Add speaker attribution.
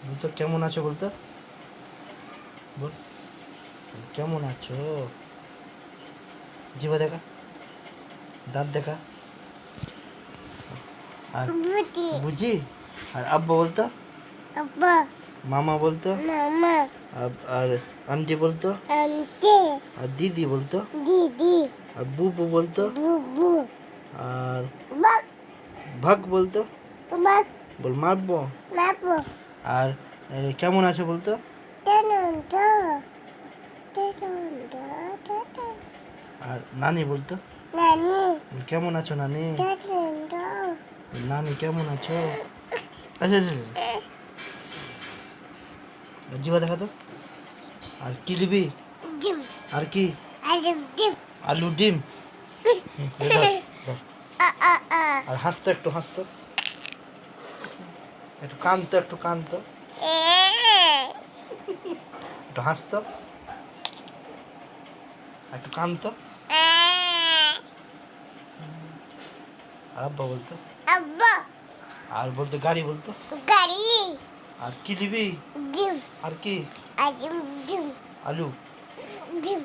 Speaker 1: বলতো কেমন আছো বলতো, বল কেমন আছো। জিভা দেখা, দাঁত দেখা। আর বুঝি। আর আব্বা বলতো,
Speaker 2: আব্বা।
Speaker 1: মামা বলতো,
Speaker 2: মামা।
Speaker 1: আর আন্টি বলতো,
Speaker 2: আন্টি।
Speaker 1: আর দিদি বলতো,
Speaker 2: দিদি।
Speaker 1: আর বুবু বলতো,
Speaker 2: বুবু।
Speaker 1: আর
Speaker 2: বাক।
Speaker 1: ভাগ বলতো,
Speaker 2: বাক।
Speaker 1: বল মারবো।
Speaker 2: মাপো।
Speaker 1: আর কেমন আছো বলতো,
Speaker 2: টেনন্টো।
Speaker 1: আর নানি বলতো,
Speaker 2: নানি।
Speaker 1: বল কেমন আছো নানি,
Speaker 2: টেনন্টো।
Speaker 1: নানি কেমন আছো। আচ্ছা আচ্ছা জিভা দেখা তো। আর কি নিবি,
Speaker 2: ডিম।
Speaker 1: আর কি,
Speaker 2: আলু ডিম।
Speaker 1: আলু ডিম। ধর, ধর। আর হাসতো, একটু হাসতো, একটু কানতো, একটু কানতো, একটু হাসতো, একটু কানতো। আর আব্বা বলতো,
Speaker 2: আব্বা।
Speaker 1: আর বলতো গাড়ি বলতো।
Speaker 2: গাড়ি।
Speaker 1: আর কি নিবি,
Speaker 2: ডিম।
Speaker 1: আর কি,
Speaker 2: আলু ডিম।
Speaker 1: আলু।
Speaker 2: ডিম।